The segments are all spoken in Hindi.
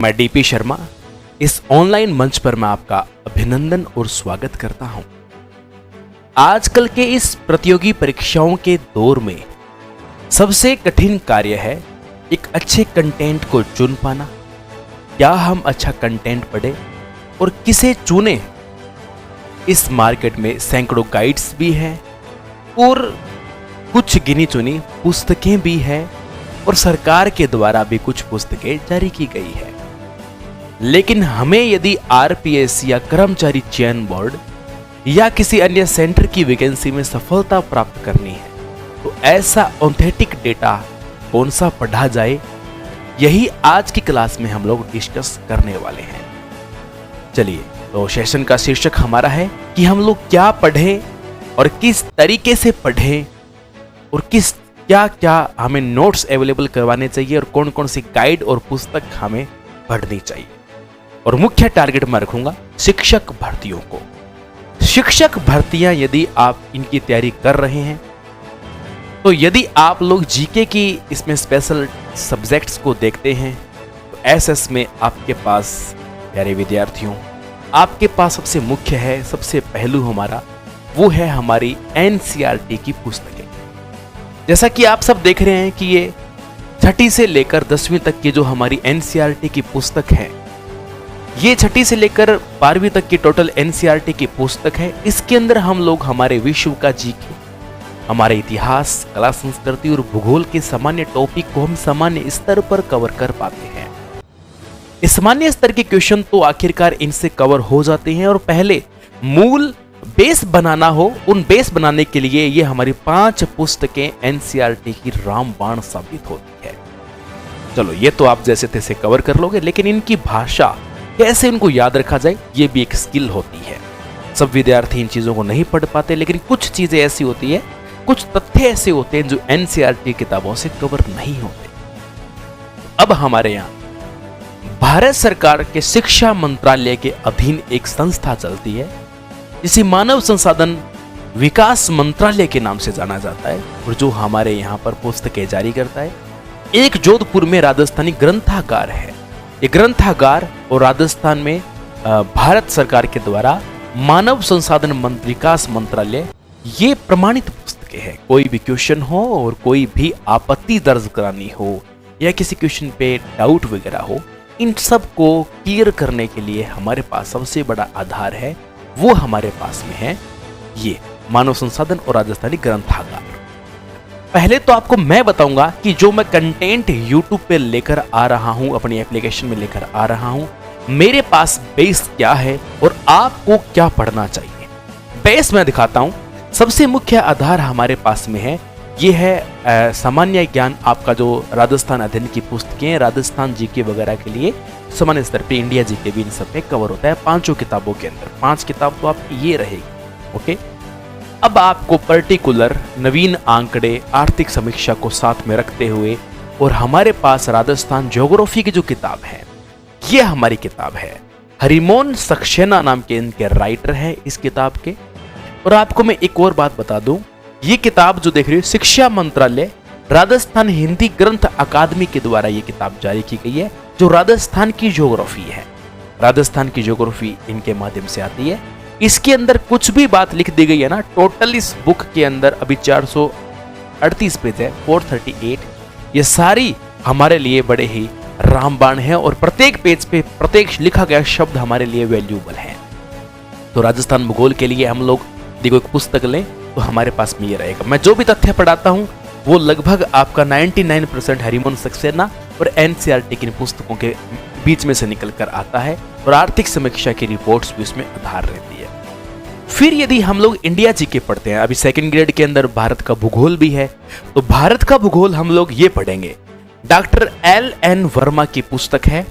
मैं डीपी शर्मा। इस ऑनलाइन मंच पर मैं आपका अभिनंदन और स्वागत करता हूं। आजकल के इस प्रतियोगी परीक्षाओं के दौर में सबसे कठिन कार्य है एक अच्छे कंटेंट को चुन पाना। क्या हम अच्छा कंटेंट पढ़े और किसे चुने? इस मार्केट में सैकड़ों गाइड्स भी हैं और कुछ गिनी चुनी पुस्तकें भी हैं और सरकार के द्वारा भी कुछ पुस्तकें जारी की गई है। लेकिन हमें यदि आरपीएस या कर्मचारी चयन बोर्ड या किसी अन्य सेंटर की वैकेंसी में सफलता प्राप्त करनी है तो ऐसा ऑथेंटिक डेटा कौन सा पढ़ा जाए, यही आज की क्लास में हम लोग डिस्कस करने वाले हैं। चलिए, तो सेशन का शीर्षक हमारा है कि हम लोग क्या पढ़ें और किस तरीके से पढ़ें और क्या क्या हमें नोट्स अवेलेबल करवाने चाहिए और कौन कौन सी गाइड और पुस्तक हमें पढ़नी चाहिए। और मुख्य टारगेट मैं रखूंगा शिक्षक भर्तियों को। शिक्षक भर्तियां यदि आप इनकी तैयारी कर रहे हैं तो यदि आप लोग जीके की इसमें स्पेशल सब्जेक्ट्स को देखते हैं तो एसएस में आपके पास प्यारे विद्यार्थियों, आपके पास सबसे मुख्य है, सबसे पहलू हमारा वो है हमारी एनसीईआरटी की पुस्तकें। जैसा कि आप सब देख रहे हैं कि ये 6ठी से लेकर 10वीं तक की जो हमारी एनसीईआरटी की पुस्तक है, ये 6ठी से लेकर 12वीं तक की टोटल एनसीईआरटी की पुस्तक है। इसके अंदर हम लोग हमारे विश्व का जीके, हमारे इतिहास, कला संस्कृति और भूगोल के सामान्य टॉपिक को हम सामान्य स्तर पर कवर कर पाते हैं। इस सामान्य स्तर के क्वेश्चन तो आखिरकार इनसे कवर हो जाते हैं और पहले मूल बेस बनाना हो, उन बेस बनाने के लिए ये हमारी 5 पुस्तकें एनसीईआरटी की रामबाण साबित होती है। चलो, ये तो आप जैसे तैसे कवर कर लोगे, लेकिन इनकी भाषा कैसे उनको याद रखा जाए, ये भी एक स्किल होती है। सब विद्यार्थी इन चीजों को नहीं पढ़ पाते, लेकिन कुछ चीजें ऐसी होती है, कुछ तथ्य ऐसे होते हैं जो एनसीईआरटी किताबों से कवर नहीं होते। अब हमारे यहाँ भारत सरकार के शिक्षा मंत्रालय के अधीन एक संस्था चलती है जिसे मानव संसाधन विकास मंत्रालय के नाम से जाना जाता है और जो हमारे यहाँ पर पुस्तकें जारी करता है। एक जोधपुर में राजस्थानी ग्रंथागार है। ये ग्रंथागार और राजस्थान में भारत सरकार के द्वारा मानव संसाधन विकास मंत्रालय, ये प्रमाणित पुस्तकें हैं। कोई भी क्वेश्चन हो और कोई भी आपत्ति दर्ज करानी हो या किसी क्वेश्चन पे डाउट वगैरह हो, इन सब को क्लियर करने के लिए हमारे पास सबसे बड़ा आधार है, वो हमारे पास में है ये मानव संसाधन और राजस्थानी ग्रंथागार। पहले तो आपको मैं बताऊंगा कि जो मैं कंटेंट YouTube पे लेकर आ रहा हूं, अपनी एप्लीकेशन में लेकर आ रहा हूं, मेरे पास बेस क्या है और आपको क्या पढ़ना चाहिए। बेस मैं दिखाता हूं। सबसे मुख्य आधार हमारे पास में है, ये है सामान्य ज्ञान। आपका जो राजस्थान अध्ययन की पुस्तकें, राजस्थान जीके वगैरह के लिए सामान्य स्तर पे इंडिया जीके भी इन सब में कवर होता है 5 किताबों के अंदर। 5 किताब तो आपकी ये रहेगी। ओके, अब आपको पर्टिकुलर नवीन आंकड़े, आर्थिक समीक्षा को साथ में रखते हुए और हमारे पास राजस्थान ज्योग्राफी की जो किताब है, ये हमारी किताब है। हरिमोहन सक्सेना नाम के इनके राइटर है इस किताब के। और आपको मैं एक और बात बता दूं, ये किताब जो देख रही हो, शिक्षा मंत्रालय राजस्थान हिंदी ग्रंथ अकादमी के द्वारा ये किताब जारी की गई है, जो राजस्थान की ज्योग्राफी है। राजस्थान की ज्योग्राफी इनके माध्यम से आती है। इसके अंदर कुछ भी बात लिख दी गई है ना, टोटल इस बुक के अंदर अभी 438 पेज है, 438। ये सारी हमारे लिए बड़े ही रामबाण है और प्रत्येक पेज पे प्रत्येक लिखा गया शब्द हमारे लिए वैल्यूएबल है। तो राजस्थान भूगोल के लिए हम लोग देखो एक पुस्तक लें तो हमारे पास में ये रहेगा। मैं जो भी तथ्य पढ़ाता हूँ वो लगभग आपका 99% हरिमोहन सक्सेना और एनसीईआरटी की पुस्तकों के बीच में से निकल कर आता है और आर्थिक समीक्षा की रिपोर्ट्स भी उसमें आधार रहती है। फिर यदि हम लोग इंडिया जीके पढ़ते हैं, अभी 2nd ग्रेड के अंदर भारत का भूगोल भी है, तो भारत का भूगोल हम लोग ये पढ़ेंगे। डॉक्टर LN वर्मा की पुस्तक है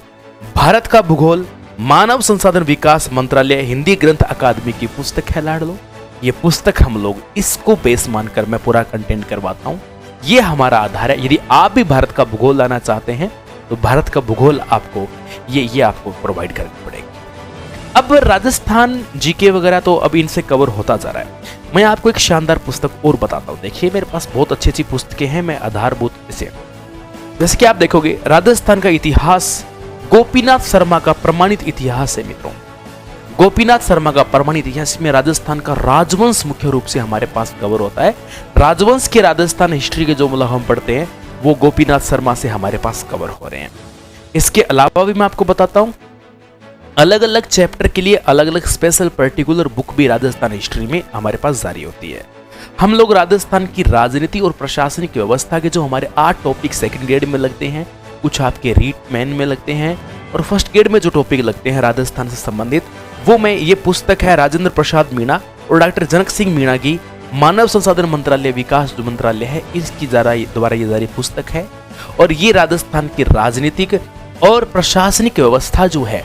भारत का भूगोल, मानव संसाधन विकास मंत्रालय हिंदी ग्रंथ अकादमी की पुस्तक है लाडलो। ये पुस्तक हम लोग इसको बेस मानकर मैं पूरा कंटेंट करवाता हूँ। ये हमारा आधार है। यदि आप भी भारत का भूगोल लाना चाहते हैं तो भारत का भूगोल आपको ये आपको प्रोवाइड करनी पड़ेगी। अब राजस्थान जीके वगैरह तो अभी इनसे कवर होता जा रहा है। मैं आपको एक शानदार पुस्तक और बताता हूँ। देखिए, मेरे पास बहुत अच्छी अच्छी पुस्तकें हैं। मैं आधारभूत इसे, जैसे कि आप देखोगे, राजस्थान का इतिहास गोपीनाथ शर्मा का प्रमाणित इतिहास है मित्रों। गोपीनाथ शर्मा का प्रमाणित इतिहास में राजस्थान का राजवंश मुख्य रूप से हमारे पास कवर होता है। राजवंश के राजस्थान हिस्ट्री के जो मतलब हम पढ़ते हैं वो गोपीनाथ शर्मा से हमारे पास कवर हो रहे हैं। इसके अलावा भी मैं आपको बताता हूं, अलग अलग चैप्टर के लिए अलग अलग स्पेशल पर्टिकुलर बुक भी राजस्थान हिस्ट्री में हमारे पास जारी होती है। हम लोग राजस्थान की राजनीति और प्रशासनिक व्यवस्था के जो हमारे 8 टॉपिक सेकंड ग्रेड में लगते हैं, कुछ आपके रीट मैन में लगते हैं और फर्स्ट ग्रेड में जो टॉपिक लगते हैं राजस्थान से संबंधित, वो मैं ये पुस्तक है राजेंद्र प्रसाद मीणा और डॉक्टर जनक सिंह मीणा की मानव संसाधन मंत्रालय विकास जो मंत्रालय है इसकी द्वारा ये जारी पुस्तक है। और ये राजस्थान की राजनीतिक और प्रशासनिक व्यवस्था जो है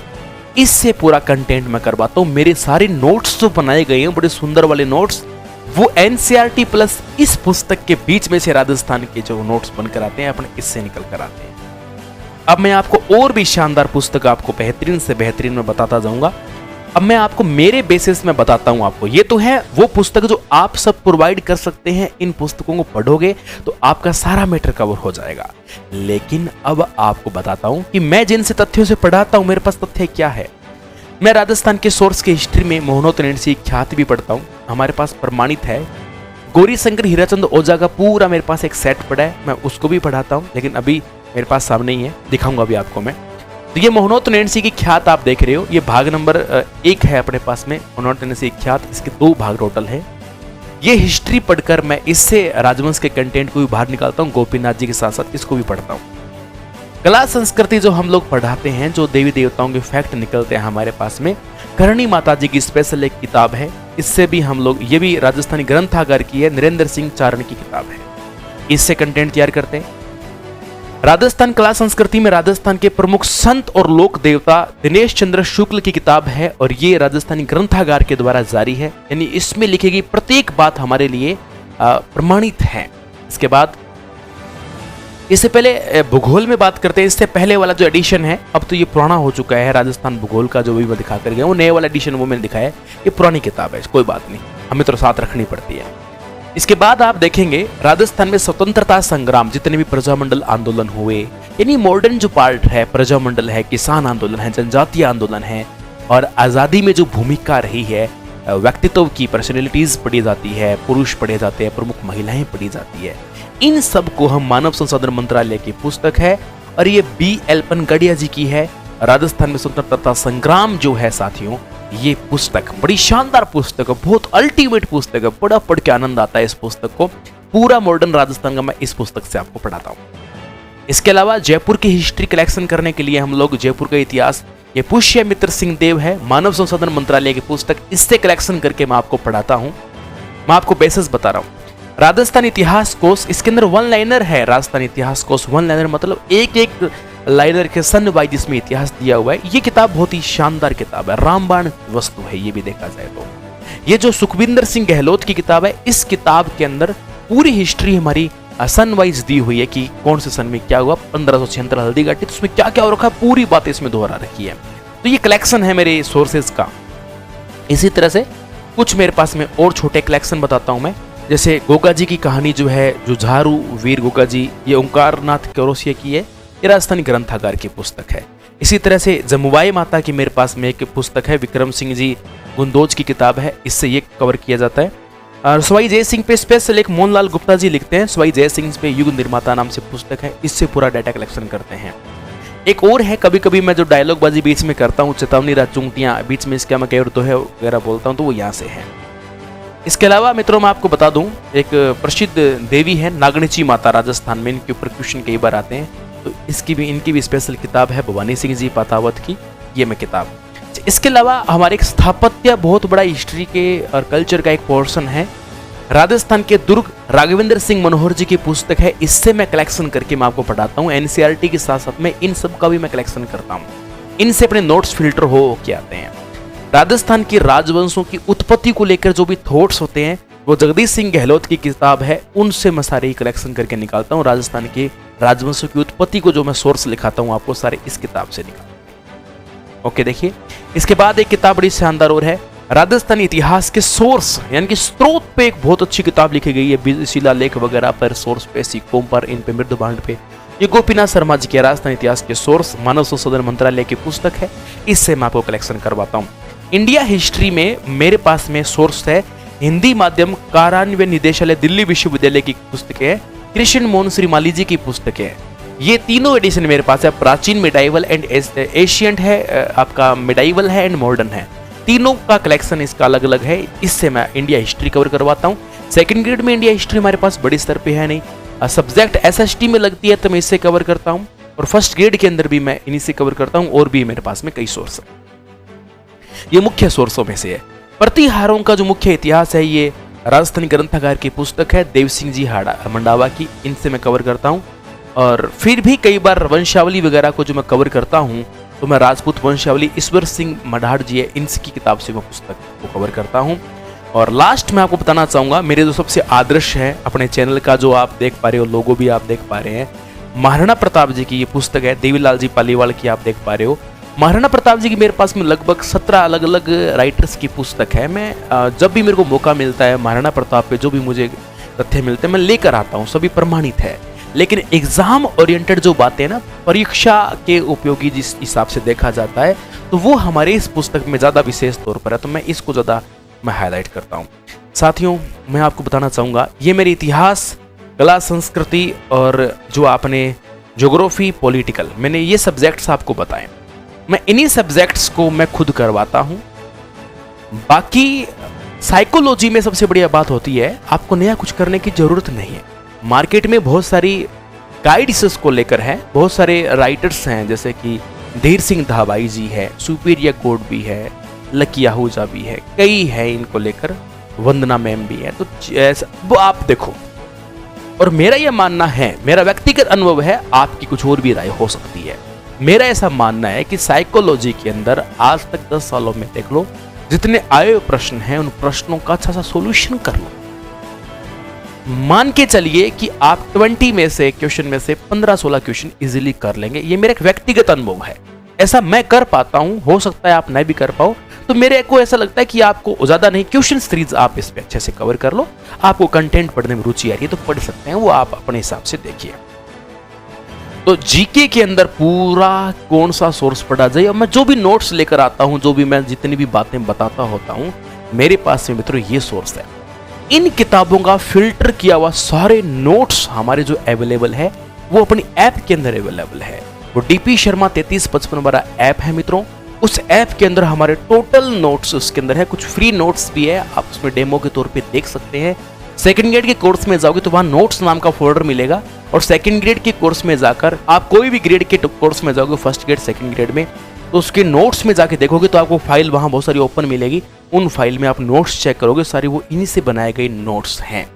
इससे पूरा कंटेंट मैं करवाता हूँ। मेरे सारे नोट्स जो बनाए गए हैं बड़े सुंदर वाले नोट्स, वो एनसीईआरटी प्लस इस पुस्तक के बीच में से राजस्थान के जो नोट्स बनकर आते हैं अपने इससे निकल कर आते हैं। अब मैं आपको और भी शानदार पुस्तक आपको बेहतरीन से बेहतरीन में बताता जाऊंगा। अब मैं आपको मेरे बेसिस में बताता हूं आपको, ये तो है वो पुस्तक जो आप सब प्रोवाइड कर सकते हैं। इन पुस्तकों को पढ़ोगे तो आपका सारा मैटर कवर हो जाएगा। लेकिन अब आपको बताता हूं कि मैं जिनसे तथ्यों से पढ़ाता हूं मेरे पास तथ्य क्या है। मैं राजस्थान के सोर्स की हिस्ट्री में मोहनोत्तनैणसी ख्याति भी पढ़ता हूं, हमारे पास प्रमाणित है। गौरी शंकर हीराचंद ओझा का पूरा मेरे पास एक सेट पड़ा है, मैं उसको भी पढ़ाता हूं, लेकिन अभी मेरे पास सामने ही है, दिखाऊंगा अभी आपको मैं। तो ये मोहनोत्तनैणसी की ख्यात आप देख रहे हो, ये भाग नंबर 1 है अपने पास में, मोहनोत्तनैणसी की ख्यात, इसके 2 भाग टोटल है। ये हिस्ट्री पढ़कर मैं इससे राजवंश के कंटेंट को भी बाहर निकालता हूँ, गोपीनाथ जी के साथ साथ इसको भी पढ़ता हूँ। कला संस्कृति जो हम लोग पढ़ाते हैं, जो देवी देवताओं के फैक्ट निकलते हैं हमारे पास में, करणी माता जी की स्पेशल एक किताब है, इससे भी हम लोग, ये भी राजस्थानी ग्रंथागार की है, नरेंद्र सिंह चारण की किताब है, इससे कंटेंट तैयार करते हैं। राजस्थान कला संस्कृति में राजस्थान के प्रमुख संत और लोक देवता दिनेश चंद्र शुक्ल की किताब है और ये राजस्थानी ग्रंथागार के द्वारा जारी है, यानी इसमें लिखी गई प्रत्येक बात हमारे लिए प्रमाणित है। इसके बाद इससे पहले भूगोल में बात करते हैं। इससे पहले वाला जो एडिशन है, अब तो ये पुराना हो चुका है, राजस्थान भूगोल का जो भी मैं दिखा कर गया वो नए वाला एडिशन वो मैंने दिखाया है, ये पुरानी किताब है, कोई बात नहीं, हमें तो साथ रखनी पड़ती है। इसके बाद आप देखेंगे राजस्थान में स्वतंत्रता संग्राम, जितने भी प्रजामंडल आंदोलन हुए, यानी मॉडर्न जो पार्ट है, प्रजामंडल है, किसान आंदोलन है, जनजातीय आंदोलन है और आजादी में जो भूमिका रही है, व्यक्तित्व की पर्सनैलिटीज पढ़ी जाती है, पुरुष पढ़े जाते हैं, प्रमुख महिलाएं पढ़ी जाती है, इन सब को हम मानव संसाधन मंत्रालय की पुस्तक है और ये BL पनगड़िया जी की है। राजस्थान में स्वतंत्रता संग्राम जो है साथियों, ये पुस्तक बड़ी शानदार पुस्तक है, बहुत अल्टीमेट पुस्तक है, बड़ा पढ़ के आनंद आता है इस पुस्तक को। पूरा मॉडर्न राजस्थान का मैं इस पुस्तक से आपको पढ़ाता हूँ। इसके अलावा जयपुर की हिस्ट्री कलेक्शन करने के लिए हम लोग जयपुर का इतिहास, ये पुष्यमित्र सिंह देव है, मानव संसाधन मंत्रालय की पुस्तक, इससे कलेक्शन करके मैं आपको पढ़ाता हूँ। मैं आपको बेसिस बता रहा हूँ। राजस्थान इतिहास कोश, इसके अंदर 1 लाइनर है। राजस्थान इतिहास कोश 1 लाइनर मतलब एक लाइनर के सन वाइज जिसमें इतिहास दिया हुआ है। ये किताब बहुत ही शानदार किताब है, रामबाण वस्तु है ये भी देखा जाए तो। ये जो सुखविंदर सिंह गहलोत की किताब है, इस किताब के अंदर पूरी हिस्ट्री हमारी सन वाइज दी हुई है कि कौन से सन में क्या हुआ, 1576 हल्दी घाटी, तो उसमें क्या क्या हो रखा है, पूरी बातें इसमें दोहरा रखी है। तो ये कलेक्शन है मेरे सोर्सेज का। इसी तरह से कुछ मेरे पास में और छोटे कलेक्शन बताता हूं मैं, जैसे गोगा जी की कहानी जो है, जुझारू वीर गोगा जी, ये ओंकारनाथ चौरसिया की है, ये राजस्थानी ग्रंथागार की पुस्तक है। इसी तरह से जमुवाई माता की मेरे पास में एक पुस्तक है, विक्रम सिंह जी गुंदोज की किताब है, इससे ये कवर किया जाता है। और सवाई जय सिंह पे स्पेशल एक मोहनलाल गुप्ता जी लिखते हैं, सवाई जय सिंह पे युग निर्माता नाम से पुस्तक है, इससे पूरा डाटा कलेक्शन करते हैं। एक और है, कभी कभी मैं जो डायलॉग बाजी बीच में करता हूँ, चेतावनी रात चूंटियां बीच में इसका मैं कह तो है वगैरह बोलता हूँ, तो वो यहाँ से है। इसके अलावा मित्रों मैं आपको बता दूं, एक प्रसिद्ध देवी है नागणची माता, राजस्थान में इनके ऊपर क्वेश्चन कई बार आते हैं, तो इनकी भी स्पेशल किताब है, भवानी सिंह जी पातावत की, ये मैं किताब। इसके अलावा हमारे एक स्थापत्य बहुत बड़ा हिस्ट्री के और कल्चर का एक पोर्शन है, राजस्थान के दुर्ग राघवेंद्र सिंह मनोहर जी की पुस्तक है, इससे मैं कलेक्शन करके मैं आपको पढ़ाता हूँ। एनसीईआरटी के साथ साथ में इन सब का भी मैं कलेक्शन करता हूँ, इनसे अपने नोट्स फिल्टर हो के आते हैं। राजस्थान की राजवंशों की उत्पत्ति को लेकर जो भी थॉट्स होते हैं, वो जगदीश सिंह गहलोत की किताब है, उनसे मैं सारे कलेक्शन करके निकालता हूँ। राजस्थान के राजवंशों की उत्पत्ति को जो मैं सोर्स लिखाता हूँ आपको, सारे इस किताब से निकालता हूँ। ओके, देखिए इसके बाद एक किताब बड़ी शानदार और है, राजस्थानी इतिहास के सोर्स यानी कि स्रोत पे एक बहुत अच्छी किताब लिखी गई है, शिलालेख वगैरह पर, सोर्स पे, सिक्कों पर, इन पे, मृदभांड पे, ये गोपीनाथ शर्मा जी के राजस्थान इतिहास के सोर्स मानव संसाधन मंत्रालय की पुस्तक है, इससे मैं आपको कलेक्शन करवाता हूँ। इंडिया हिस्ट्री में मेरे पास में सोर्स है हिंदी माध्यम कार्यान्वयन निदेशालय दिल्ली विश्वविद्यालय की पुस्तकें है, कृष्ण मोहन श्रीमाली जी की पुस्तकें है। ये तीनों एडिशन मेरे पास है, प्राचीन, मिडाइवल एंड एशियंट है, आपका मिडाइवल है एंड मॉडर्न है। तीनों का कलेक्शन इसका अलग अलग है, इससे मैं इंडिया हिस्ट्री कवर करवाता हूँ। सेकंड ग्रेड में इंडिया हिस्ट्री हमारे पास बड़ी स्तर पे है नहीं, सब्जेक्ट एसएसटी में लगती है तो मैं इससे कवर करता हूँ, और फर्स्ट ग्रेड के अंदर भी मैं इन्हीं से कवर करता हूँ, और भी मेरे पास में कई सोर्स है। ये मुख्य सोर्सों में से है। प्रतिहारों का जो मुख्य इतिहास है ये राजस्थानी ग्रंथागार की पुस्तक है देव सिंह जी मंडावा की, इनसे मैं कवर करता हूँ। और फिर भी कई बार वंशावली वगैरह को जो मैं कवर करता हूँ तो मैं राजपूत वंशावली ईश्वर सिंह मढ़ाड़ जी है, इनकी किताब से मैं पुस्तक को कवर करता हूँ। और लास्ट में आपको बताना चाहूंगा, मेरे जो सबसे आदर्श है अपने चैनल का, जो आप देख पा रहे हो, लोगो भी आप देख पा रहे हैं, महाराणा प्रताप जी की ये पुस्तक है, देवीलाल जी पालीवाल की आप देख पा रहे हो। महाराणा प्रताप जी की मेरे पास में लगभग 17 अलग अलग राइटर्स की पुस्तक है। मैं जब भी मेरे को मौका मिलता है महाराणा प्रताप पे जो भी मुझे तथ्य मिलते हैं मैं लेकर आता हूँ, सभी प्रमाणित है। लेकिन एग्जाम ओरिएंटेड जो बातें ना, परीक्षा के उपयोगी जिस हिसाब से देखा जाता है, तो वो हमारे इस पुस्तक में ज्यादा विशेष तौर पर है, तो मैं इसको ज्यादा मैं हाईलाइट करता हूँ। साथियों, मैं आपको बताना चाहूंगा, ये मेरे इतिहास, कला, संस्कृति और जो आपने ज्योग्राफी, पॉलिटिकल, मैंने ये सब्जेक्ट्स आपको बताए, मैं इन्हीं सब्जेक्ट्स को मैं खुद करवाता हूं। बाकी साइकोलॉजी में सबसे बढ़िया बात होती है, आपको नया कुछ करने की जरूरत नहीं है। मार्केट में बहुत सारी गाइड्स इसको लेकर है, बहुत सारे राइटर्स हैं, जैसे कि धीर सिंह धाबाई जी है, सुपीरियर कोड भी है, लकी आहूजा भी है, कई है इनको लेकर, वंदना मैम भी है, तो वो आप देखो। और मेरा यह मानना है, मेरा व्यक्तिगत अनुभव है, आपकी कुछ और भी राय हो सकती है। मेरा ऐसा मानना है कि साइकोलॉजी के अंदर आज तक 10 सालों में देख लो, जितने आए हुए प्रश्न हैं उन प्रश्नों का अच्छा सा सॉल्यूशन कर लो। मान के चलिए कि आप 20 में से क्वेश्चन में से 15-16 क्वेश्चन इजीली कर लेंगे। ये मेरा एक व्यक्तिगत अनुभव है, ऐसा मैं कर पाता हूं, हो सकता है आप नहीं भी कर पाओ। तो मेरे को ऐसा लगता है कि आपको ज्यादा नहीं, क्वेश्चन सीरीज आप इस पे अच्छे से कवर कर लो। आपको कंटेंट पढ़ने में रुचि आ रही है तो पढ़ सकते हैं, वो आप अपने हिसाब से देखिए। तो जीके के अंदर पूरा कौन सा सोर्स पढ़ा जाए, और मैं जो भी नोट्स लेकर आता हूं, जो भी मैं जितनी भी बातें बताता होता हूं, मेरे पास में मित्रों ये सोर्स है। इन किताबों का फिल्टर किया हुआ सारे नोट्स हमारे जो अवेलेबल है वो अपनी ऐप के अंदर अवेलेबल है। वो डीपी शर्मा 3355 वाला ऐप है मित्रों, उस ऐप के अंदर हमारे टोटल नोट्स उसके अंदर है, कुछ फ्री नोट्स भी है, आप उसमें डेमो के तौर पे देख सकते हैं। सेकंड ग्रेड के कोर्स में जाओगे तो वहां नोट्स नाम का फोल्डर मिलेगा, और सेकंड ग्रेड के कोर्स में जाकर आप कोई भी ग्रेड के कोर्स में जाओगे, फर्स्ट ग्रेड सेकंड ग्रेड में, तो उसके नोट्स में जाके देखोगे तो आपको फाइल वहां बहुत सारी ओपन मिलेगी। उन फाइल में आप नोट्स चेक करोगे, सारी वो इन्हीं से बनाए गए नोट्स हैं।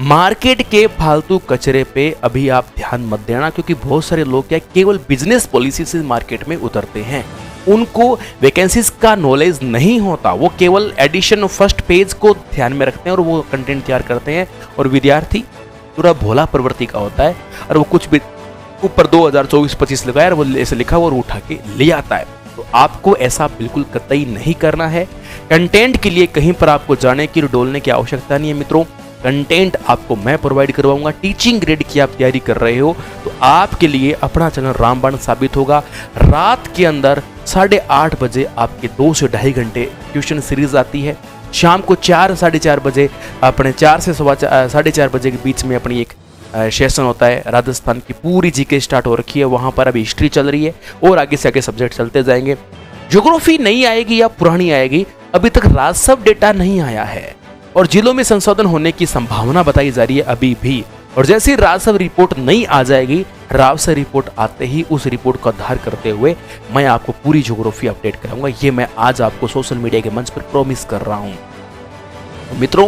मार्केट के फालतू कचरे पे अभी आप ध्यान मत देना, क्योंकि बहुत सारे लोग क्या केवल बिजनेस पॉलिसी से मार्केट में उतरते हैं, उनको वैकेंसीज का नॉलेज नहीं होता, वो केवल एडिशन फर्स्ट पेज को ध्यान में रखते हैं और वो कंटेंट तैयार करते हैं। और विद्यार्थी पूरा भोला प्रवृत्ति का होता है, और वो कुछ भी ऊपर 2024-25 लगाया और वो ऐसे लिखा हुआ और उठा के ले आता है। तो आपको ऐसा बिल्कुल कतई नहीं करना है। कंटेंट के लिए कहीं पर आपको जाने की, डोलने की आवश्यकता नहीं है मित्रों। कंटेंट आपको मैं प्रोवाइड करवाऊंगा। टीचिंग ग्रेड की आप तैयारी कर रहे हो तो आपके लिए अपना चैनल रामबाण साबित होगा। रात के अंदर 8:30 बजे आपके 2 से 2.5 घंटे ट्यूशन सीरीज आती है। शाम को 4-4:30 बजे अपने 4 से 4:30 बजे के बीच में अपनी एक सेशन होता है। राजस्थान की पूरी जीके स्टार्ट हो रखी है, वहां पर अभी हिस्ट्री चल रही है और आगे से आगे सब्जेक्ट चलते जाएंगे। ज्योग्राफी नहीं आएगी या पुरानी आएगी, अभी तक राजस्व डेटा नहीं आया है और जिलों में संशोधन होने की संभावना बताई जा रही है अभी भी। और जैसे ही राजस्व रिपोर्ट नहीं आ जाएगी, राजस्व रिपोर्ट आते ही उस रिपोर्ट को आधार करते हुए मैं आपको पूरी ज्योग्राफी अपडेट कराऊंगा। ये मैं आज आपको सोशल मीडिया के मंच पर प्रॉमिस कर रहा हूं। मित्रों,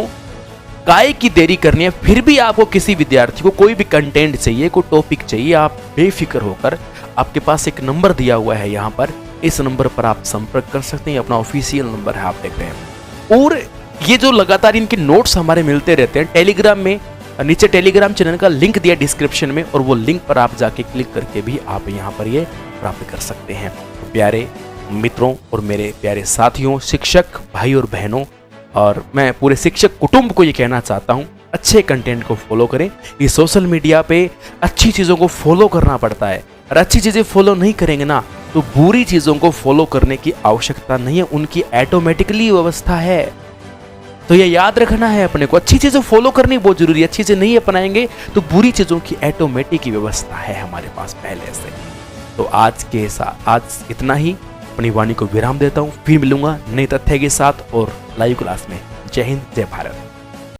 काय की देरी करनी है, फिर भी आपको किसी विद्यार्थी को कोई भी कंटेंट चाहिए, कोई टॉपिक चाहिए, आप बेफिक्र होकर, आपके पास एक नंबर दिया हुआ है यहाँ पर, इस नंबर पर आप संपर्क कर सकते हैं। अपना ऑफिशियल नंबर है, आप देख रहे हैं। और ये जो लगातार इनके नोट्स हमारे मिलते रहते हैं, टेलीग्राम में नीचे टेलीग्राम चैनल का लिंक दिया डिस्क्रिप्शन में, और वो लिंक पर आप जाके क्लिक करके भी आप यहाँ पर ये प्राप्त कर सकते हैं। तो प्यारे मित्रों और मेरे प्यारे साथियों, शिक्षक भाई और बहनों, और मैं पूरे शिक्षक कुटुंब को ये कहना चाहता हूँ अच्छे कंटेंट को फॉलो करें। ये सोशल मीडिया पे अच्छी चीज़ों को फॉलो करना पड़ता है, और अच्छी चीज़ें फॉलो नहीं करेंगे ना तो बुरी चीज़ों को फॉलो करने की आवश्यकता नहीं है, उनकी ऑटोमेटिकली व्यवस्था है। तो ये याद रखना है अपने को, अच्छी चीज़ें फॉलो करनी बहुत जरूरी है। अच्छी चीज़ें नहीं अपनाएंगे तो बुरी चीज़ों की ऑटोमेटिक की व्यवस्था है हमारे पास पहले से। तो आज इतना ही, अपनी वाणी को विराम देता हूँ। फिर मिलूंगा नए तथ्य के साथ और लाइव क्लास में। जय हिंद, जय भारत।